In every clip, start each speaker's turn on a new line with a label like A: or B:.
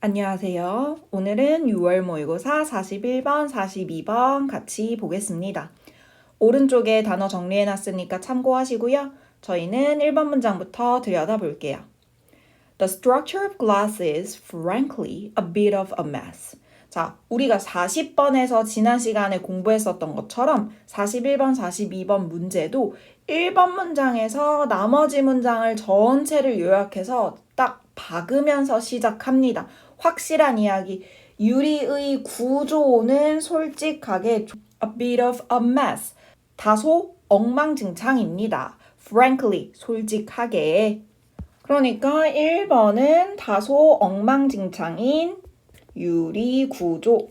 A: 안녕하세요. 오늘은 6월 모의고사 41번, 42번 같이 보겠습니다. 오른쪽에 단어 정리해놨으니까 참고하시고요. 저희는 1번 문장부터 들여다볼게요. The structure of glass is frankly a bit of a mess. 자, 우리가 40번에서 지난 시간에 공부했었던 것처럼 41번, 42번 문제도 1번 문장에서 나머지 문장을 전체를 요약해서 딱 박으면서 시작합니다. 확실한 이야기. 유리의 구조는 솔직하게 a bit of a mess. 다소 엉망진창입니다. frankly, 솔직하게. 그러니까 1번은 다소 엉망진창인 유리 구조.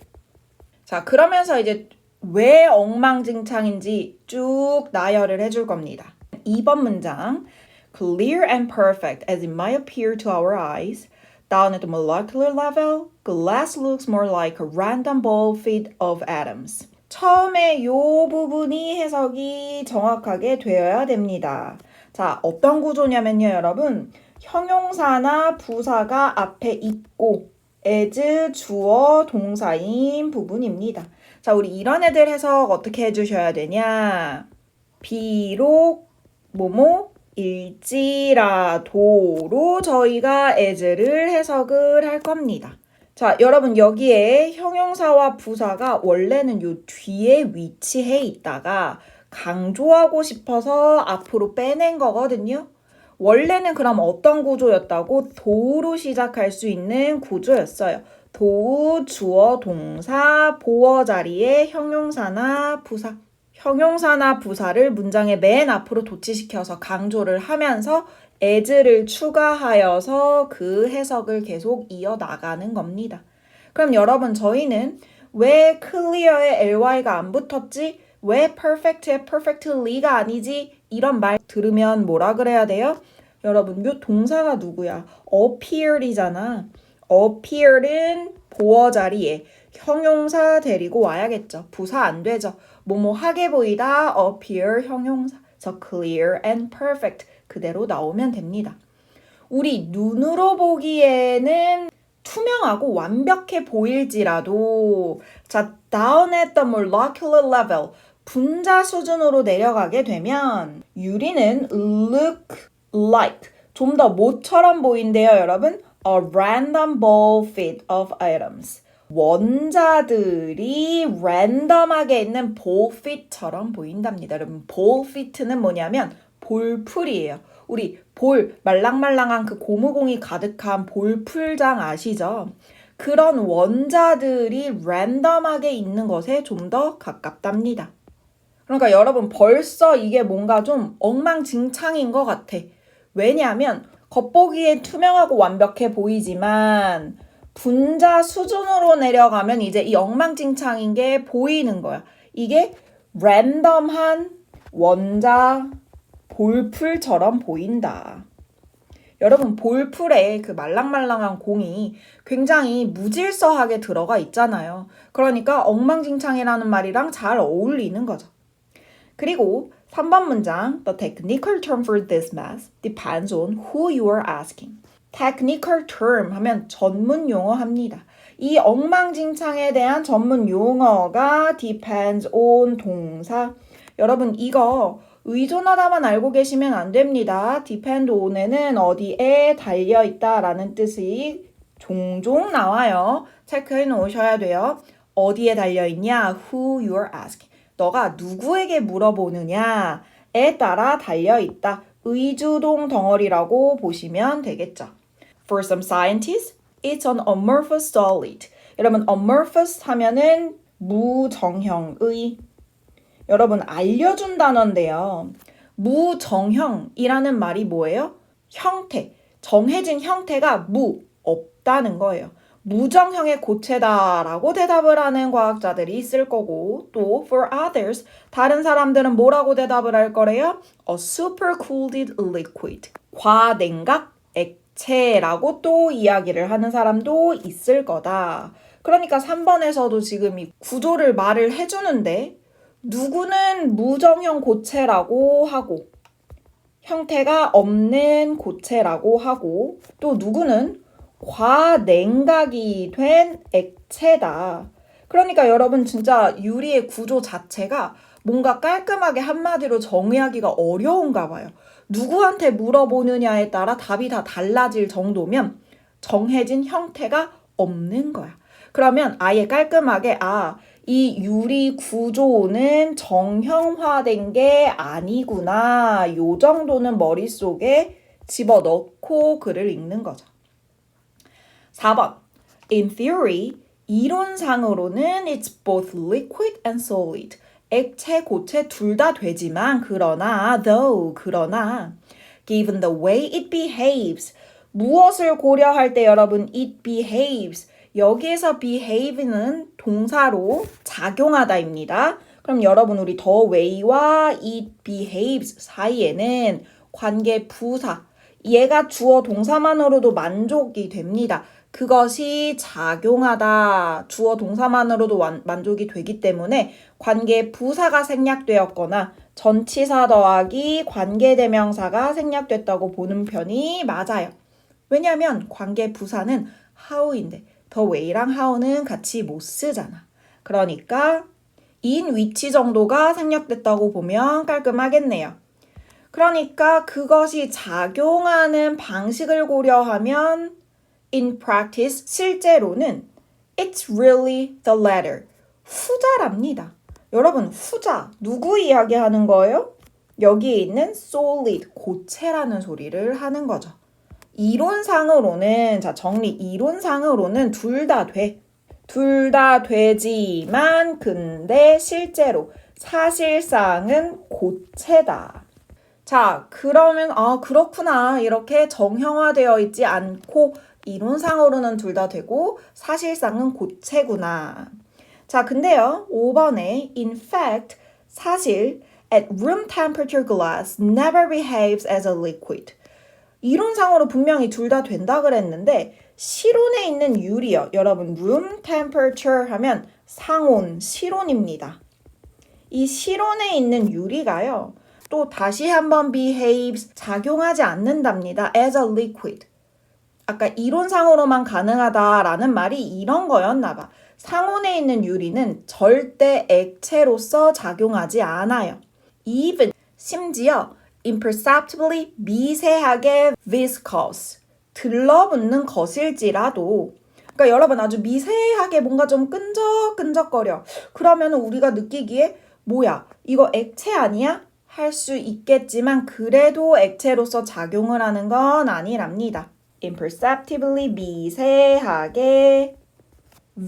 A: 자, 그러면서 이제 왜 엉망진창인지 쭉 나열을 해줄 겁니다. 2번 문장. Clear and perfect as it might appear to our eyes. Down at the molecular level, glass looks more like a random ball fit of atoms. 처음에 이 부분이 해석이 정확하게 되어야 됩니다. 자, 어떤 구조냐면요, 여러분. 형용사나 부사가 앞에 있고 as 주어 동사인 부분입니다. 자, 우리 이런 애들 해석 어떻게 해주셔야 되냐? 비록 일지라도로 저희가 as를 해석을 할 겁니다. 자, 여러분 여기에 형용사와 부사가 원래는 요 뒤에 위치해 있다가 강조하고 싶어서 앞으로 빼낸 거거든요. 원래는 그럼 어떤 구조였다고? 도로 시작할 수 있는 구조였어요. 도, 주어, 동사, 보어 자리에 형용사나 부사. 형용사나 부사를 문장의 맨 앞으로 도치시켜서 강조를 하면서 as를 추가하여서 그 해석을 계속 이어나가는 겁니다. 그럼 여러분 저희는 왜 clear에 ly가 안 붙었지? 왜 perfect에 perfectly가 아니지? 이런 말 들으면 뭐라 그래야 돼요? 여러분 요 동사가 누구야? appear이잖아. appear은 보어 자리에 형용사 데리고 와야겠죠. 부사 안 되죠. 하게 보이다 appear 형용사. 그래서 clear and perfect 그대로 나오면 됩니다. 우리 눈으로 보기에는 투명하고 완벽해 보일지라도 자, down at the molecular level 분자 수준으로 내려가게 되면 유리는 look like 좀 더 뭐처럼 보인대요, 여러분? A random ball fit of atoms. 원자들이 랜덤하게 있는 볼 fit처럼 보인답니다. 여러분, 볼 fit는 뭐냐면 볼풀이에요. 우리 볼, 말랑말랑한 그 고무공이 가득한 볼풀장 아시죠? 그런 원자들이 랜덤하게 있는 것에 좀 더 가깝답니다. 그러니까 여러분 벌써 이게 뭔가 좀 엉망진창인 것 같아. 왜냐하면 겉보기에 투명하고 완벽해 보이지만 분자 수준으로 내려가면 이제 이 엉망진창인 게 보이는 거야. 이게 랜덤한 원자 볼풀처럼 보인다. 여러분 볼풀에 그 말랑말랑한 공이 굉장히 무질서하게 들어가 있잖아요. 그러니까 엉망진창이라는 말이랑 잘 어울리는 거죠. 그리고 3번 문장 The technical term for this mess depends on who you are asking. technical term 하면 전문 용어 합니다. 이 엉망진창에 대한 전문 용어가 depends on 동사. 여러분 이거 의존하다만 알고 계시면 안 됩니다. depend on에는 어디에 달려있다라는 뜻이 종종 나와요. 체크해 놓으셔야 돼요. 어디에 달려있냐? Who you are asking. 너가 누구에게 물어보느냐에 따라 달려있다. 의주동 덩어리라고 보시면 되겠죠. For some scientists, it's an amorphous solid. 여러분, amorphous 하면은 무정형의. 여러분, 알려준 단어인데요. 무정형이라는 말이 뭐예요? 형태. 정해진 형태가 없다는 거예요. 무정형의 고체다라고 대답을 하는 과학자들이 있을 거고 또 for others, 다른 사람들은 뭐라고 대답을 할 거래요? A supercooled liquid. 과냉각 액체라고 또 이야기를 하는 사람도 있을 거다. 그러니까 3번에서도 지금 이 구조를 말을 해주는데 누구는 무정형 고체라고 하고 형태가 없는 고체라고 하고 또 누구는 과냉각이 된 액체다. 그러니까 여러분 진짜 유리의 구조 자체가 뭔가 깔끔하게 한마디로 정의하기가 어려운가 봐요. 누구한테 물어보느냐에 따라 답이 다 달라질 정도면 정해진 형태가 없는 거야. 그러면 아예 깔끔하게 이 유리 구조는 정형화된 게 아니구나. 요 정도는 머릿속에 집어넣고 글을 읽는 거죠. 4번. In theory, 이론상으로는 it's both liquid and solid. 액체, 고체 둘 다 되지만 그러나 given the way it behaves. 무엇을 고려할 때 여러분 it behaves. 여기에서 behave는 동사로 작용하다입니다. 그럼 여러분 우리 the way와 it behaves 사이에는 관계 부사 얘가 주어 동사만으로도 만족이 됩니다. 그것이 작용하다 주어 동사만으로도 만족이 되기 때문에 관계 부사가 생략되었거나 전치사 더하기 관계대명사가 생략됐다고 보는 편이 맞아요. 왜냐하면 관계 부사는 how인데 the way랑 how는 같이 못 쓰잖아. 그러니까 in 위치 정도가 생략됐다고 보면 깔끔하겠네요. 그러니까 그것이 작용하는 방식을 고려하면 in practice 실제로는 it's really the latter. 후자랍니다. 여러분 후자 누구 이야기하는 거예요? 여기에 있는 solid 고체라는 소리를 하는 거죠. 이론상으로는 정리 이론상으로는 둘 다 돼. 둘 다 되지만 근데 실제로 사실상은 고체다. 자, 그러면 그렇구나. 이렇게 정형화되어 있지 않고 이론상으로는 둘 다 되고 사실상은 고체구나. 자, 근데요. 5번에 in fact 사실 at room temperature glass never behaves as a liquid. 이론상으로 분명히 둘 다 된다 그랬는데 실온에 있는 유리요. 여러분 room temperature 하면 상온, 실온입니다. 이 실온에 있는 유리가요. 또 다시 한번 behaves 작용하지 않는답니다. as a liquid. 아까 이론상으로만 가능하다라는 말이 이런 거였나 봐. 상온에 있는 유리는 절대 액체로서 작용하지 않아요. even 심지어 imperceptibly 미세하게 viscous 들러붙는 것일지라도 그러니까 여러분 아주 미세하게 뭔가 좀 끈적끈적거려. 그러면 우리가 느끼기에 뭐야 이거 액체 아니야? 할 수 있겠지만 그래도 액체로서 작용을 하는 건 아니랍니다. imperceptibly 미세하게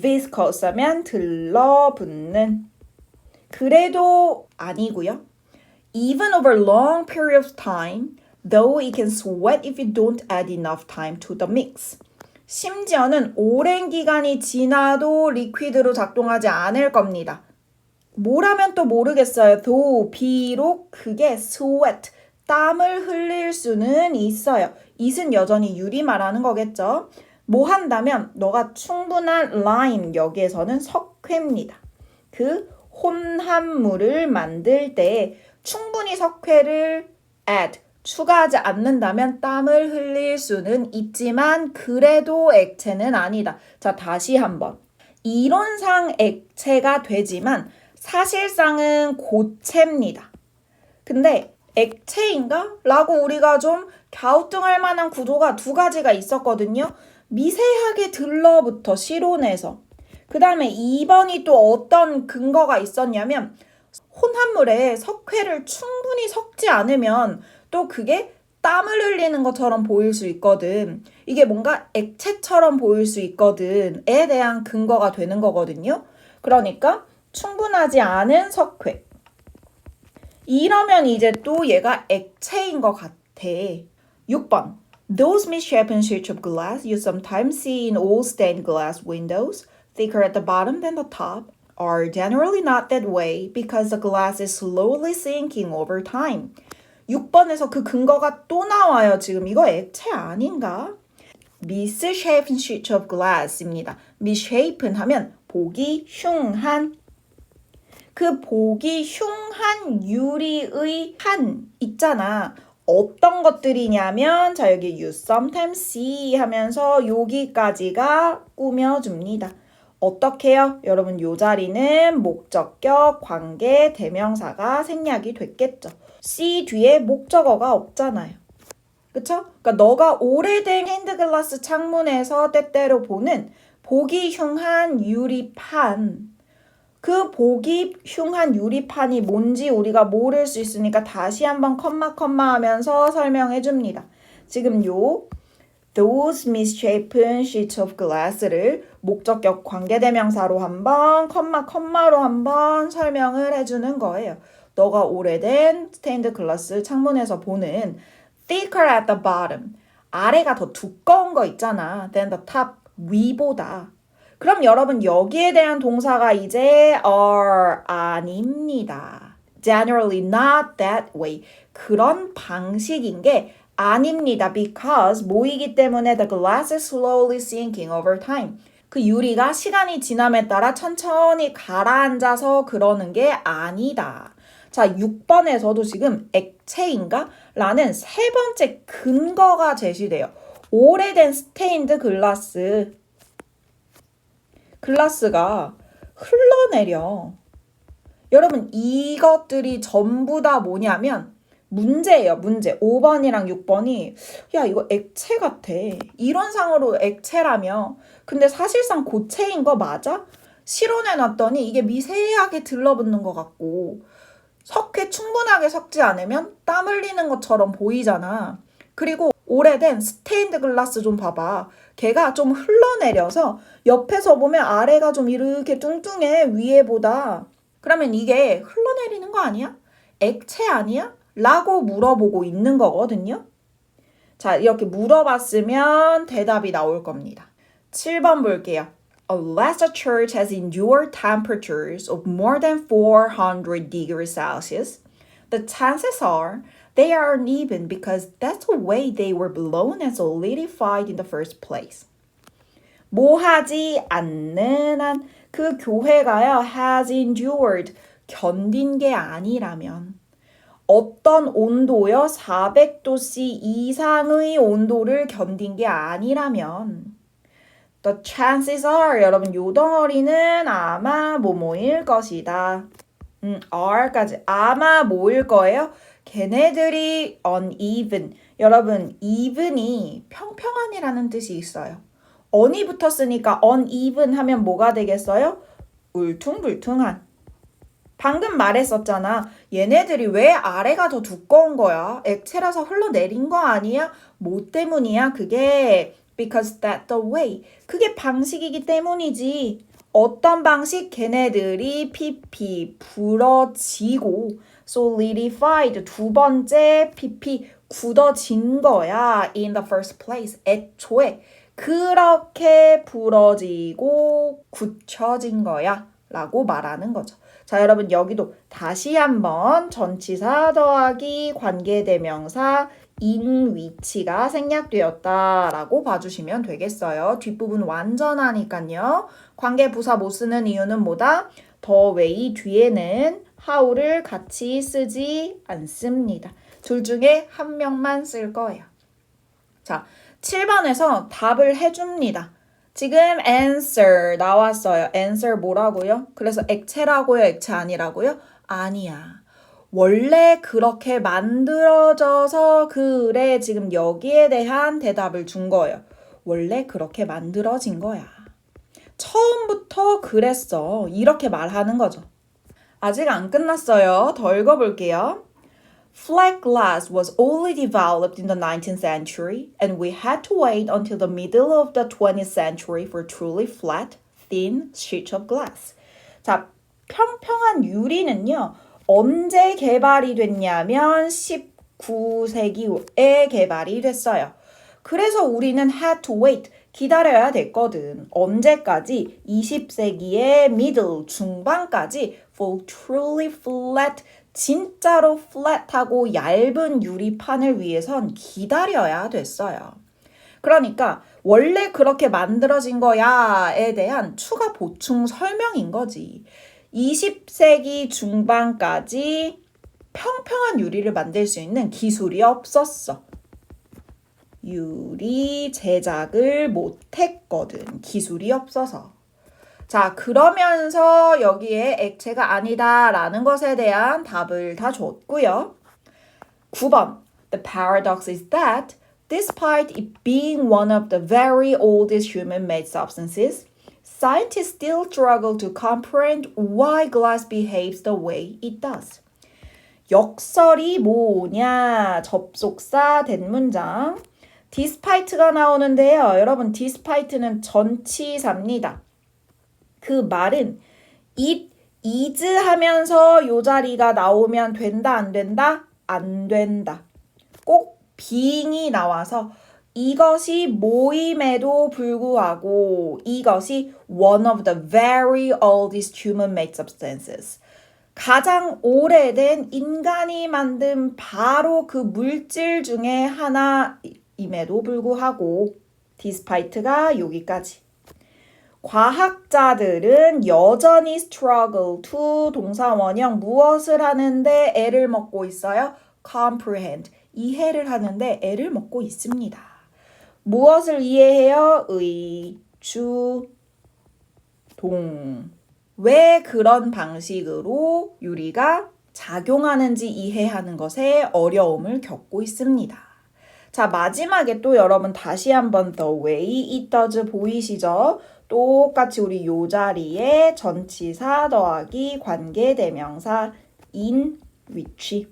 A: viscous 하면 들러붙는 그래도 아니고요. Even over long periods of time, though it can sweat if you don't add enough time to the mix. 심지어는 오랜 기간이 지나도 리퀴드로 작동하지 않을 겁니다. 뭐라면 또 모르겠어요. 비록 그게 sweat, 땀을 흘릴 수는 있어요. it은 여전히 유리 말하는 거겠죠. 뭐 한다면 너가 충분한 lime, 여기에서는 석회입니다. 그 혼합물을 만들 때 충분히 석회를 add, 추가하지 않는다면 땀을 흘릴 수는 있지만 그래도 액체는 아니다. 자, 다시 한번. 이론상 액체가 되지만 사실상은 고체입니다. 근데 액체인가? 라고 우리가 좀 갸우뚱할 만한 구조가 두 가지가 있었거든요. 미세하게 들러붙어 실온에서. 그 다음에 2번이 또 어떤 근거가 있었냐면 혼합물에 석회를 충분히 섞지 않으면 또 그게 땀을 흘리는 것처럼 보일 수 있거든. 이게 뭔가 액체처럼 보일 수 있거든. 에 대한 근거가 되는 거거든요. 그러니까 충분하지 않은 석회. 이러면 이제 또 얘가 액체인 것 같아. 6번. Those misshapen sheets of glass you sometimes see in old stained glass windows, thicker at the bottom than the top, are generally not that way because the glass is slowly sinking over time. 6번에서 그 근거가 또 나와요. 지금 이거 액체 아닌가? Misshapen sheets of glass입니다. misshapen 하면 보기 흉한. 그 보기 흉한 유리의 한 있잖아. 어떤 것들이냐면 자 여기 you sometimes see 하면서 여기까지가 꾸며줍니다. 어떻게 해요? 여러분 요 자리는 목적격, 관계, 대명사가 생략이 됐겠죠. see 뒤에 목적어가 없잖아요. 그쵸? 그러니까 너가 오래된 핸드글라스 창문에서 때때로 보는 보기 흉한 유리판 그 보기 흉한 유리판이 뭔지 우리가 모를 수 있으니까 다시 한번 컴마 하면서 설명해 줍니다. 지금 요 those misshapen sheets of glass를 목적격 관계대명사로 한번 컴마로 한번 설명을 해주는 거예요. 너가 오래된 스테인드 글라스 창문에서 보는 thicker at the bottom 아래가 더 두꺼운 거 있잖아. than the top 위보다. 그럼 여러분 여기에 대한 동사가 이제 are 아닙니다. Generally not that way. 그런 방식인 게 아닙니다. Because 뭐이기 때문에 the glass is slowly sinking over time. 그 유리가 시간이 지남에 따라 천천히 가라앉아서 그러는 게 아니다. 자, 6번에서도 지금 액체인가? 라는 세 번째 근거가 제시돼요. 오래된 스테인드 글라스가 흘러내려. 여러분 이것들이 전부 다 뭐냐면 문제예요. 문제. 5번이랑 6번이 야 이거 액체 같아. 이론상으로 액체라며. 근데 사실상 고체인 거 맞아? 실온해놨더니 이게 미세하게 들러붙는 것 같고 석회 충분하게 섞지 않으면 땀 흘리는 것처럼 보이잖아. 그리고 오래된 스테인드 글라스 좀 봐봐. 걔가 좀 흘러내려서 옆에서 보면 아래가 좀 이렇게 뚱뚱해 위에보다. 그러면 이게 흘러내리는 거 아니야? 액체 아니야? 라고 물어보고 있는 거거든요. 자, 이렇게 물어봤으면 대답이 나올 겁니다. 7번 볼게요. Unless a church has endured temperatures of more than 400 degrees Celsius, the chances are they are uneven because that's the way they were blown and solidified in the first place. 뭐 하지 않는 한 그 교회가요 has endured 견딘 게 아니라면 어떤 온도요 400도씨 이상의 온도를 견딘 게 아니라면 The chances are 여러분 요 덩어리는 아마 뭐뭐일 것이다. are까지 아마 뭐일 거예요? 걔네들이 uneven. 여러분 even이 평평한이라는 뜻이 있어요. on이 붙었으니까 uneven 하면 뭐가 되겠어요? 울퉁불퉁한. 방금 말했었잖아. 얘네들이 왜 아래가 더 두꺼운 거야? 액체라서 흘러내린 거 아니야? 뭐 때문이야? 그게 because that's the way. 그게 방식이기 때문이지. 어떤 방식? 걔네들이 PP 부러지고 solidified 두 번째 PP 굳어진 거야. in the first place. 애초에 그렇게 부러지고 굳혀진 거야. 라고 말하는 거죠. 자, 여러분 여기도 다시 한번 전치사 더하기 관계대명사 인 위치가 생략되었다라고 봐주시면 되겠어요. 뒷부분 완전하니까요. 관계부사 못 쓰는 이유는 뭐다? 더 웨이 뒤에는 how를 같이 쓰지 않습니다. 둘 중에 한 명만 쓸 거예요. 자, 7번에서 답을 해줍니다. 지금 answer 나왔어요. answer 뭐라고요? 그래서 액체라고요? 액체 아니라고요? 아니야. 원래 그렇게 만들어져서 그래. 지금 여기에 대한 대답을 준 거예요. 원래 그렇게 만들어진 거야. 처음부터 그랬어. 이렇게 말하는 거죠. 아직 안 끝났어요. 더 읽어볼게요. Flat glass was only developed in the 19th century, and we had to wait until the middle of the 20th century for truly flat, thin sheets of glass. 자, 평평한 유리는요, 언제 개발이 됐냐면 19세기에 개발이 됐어요. 그래서 우리는 had to wait, 기다려야 됐거든. 언제까지? 20세기의 middle, 중반까지 for truly flat, 진짜로 플랫하고 얇은 유리판을 위해선 기다려야 됐어요. 그러니까 원래 그렇게 만들어진 거야에 대한 추가 보충 설명인 거지. 20세기 중반까지 평평한 유리를 만들 수 있는 기술이 없었어. 유리 제작을 못했거든. 기술이 없어서. 자, 그러면서 여기에 액체가 아니다라는 것에 대한 답을 다 줬고요. 9번. The paradox is that despite it being one of the very oldest human-made substances, scientists still struggle to comprehend why glass behaves the way it does. 역설이 뭐냐? 접속사 대문장. despite가 나오는데요. 여러분, despite는 전치사입니다. 그 말은 it is 하면서 요 자리가 나오면 된다, 안 된다? 안 된다. 꼭 being이 나와서 이것이 모임에도 불구하고 이것이 one of the very oldest human-made substances. 가장 오래된 인간이 만든 바로 그 물질 중에 하나임에도 불구하고 despite가 여기까지. 과학자들은 여전히 struggle to 동사 원형 무엇을 하는데 애를 먹고 있어요? comprehend. 이해를 하는데 애를 먹고 있습니다. 무엇을 이해해요? 의, 주, 동. 왜 그런 방식으로 유리가 작용하는지 이해하는 것에 어려움을 겪고 있습니다. 자, 마지막에 또 여러분 다시 한번 the way it does 보이시죠? 똑같이 우리 요 자리에 전치사 더하기 관계대명사 in which.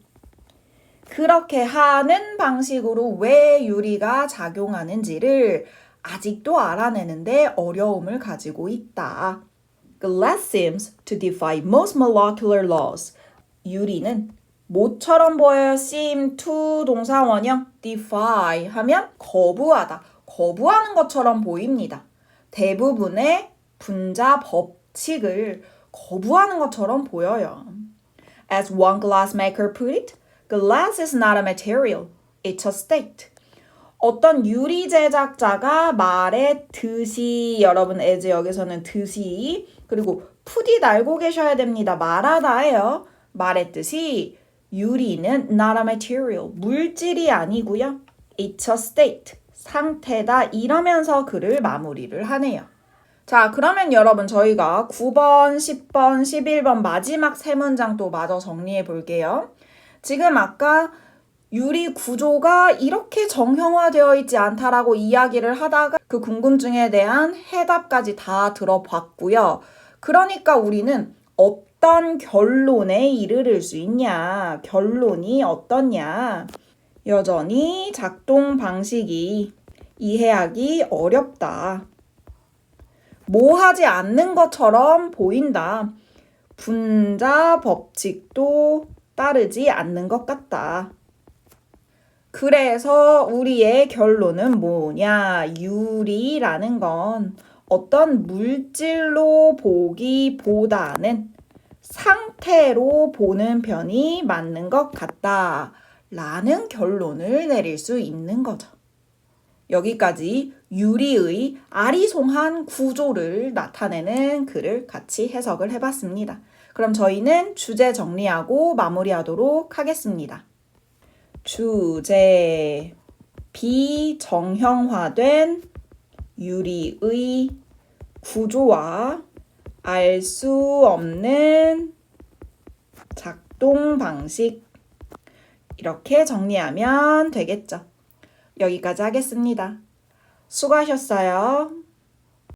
A: 그렇게 하는 방식으로 왜 유리가 작용하는지를 아직도 알아내는데 어려움을 가지고 있다. Glass seems to defy most molecular laws. 유리는 뭐처럼 보여요? seem to 동사 원형 defy 하면 거부하다. 거부하는 것처럼 보입니다. 대부분의 분자 법칙을 거부하는 것처럼 보여요. As one glassmaker put it, glass is not a material, it's a state. 어떤 유리 제작자가 말했듯이, 여러분 as 여기서는 듯이, 그리고 put이 알고 계셔야 됩니다. 말하다예요. 말했듯이 유리는 not a material, 물질이 아니고요. It's a state, 상태다 이러면서 글을 마무리를 하네요. 자, 그러면 여러분 저희가 9번, 10번, 11번 마지막 세 문장 또 마저 정리해 볼게요. 지금 아까 유리 구조가 이렇게 정형화되어 있지 않다라고 이야기를 하다가 그 궁금증에 대한 해답까지 다 들어봤고요. 그러니까 우리는 어떤 결론에 이르를 수 있냐? 결론이 어떠냐? 여전히 작동 방식이 이해하기 어렵다. 뭐 하지 않는 것처럼 보인다. 분자 법칙도 따르지 않는 것 같다. 그래서 우리의 결론은 뭐냐? 유리라는 건 어떤 물질로 보기보다는 상태로 보는 편이 맞는 것 같다. 라는 결론을 내릴 수 있는 거죠. 여기까지 유리의 아리송한 구조를 나타내는 글을 같이 해석을 해봤습니다. 그럼 저희는 주제 정리하고 마무리하도록 하겠습니다. 주제, 비정형화된 유리의 구조와 알 수 없는 작동 방식, 이렇게 정리하면 되겠죠. 여기까지 하겠습니다. 수고하셨어요.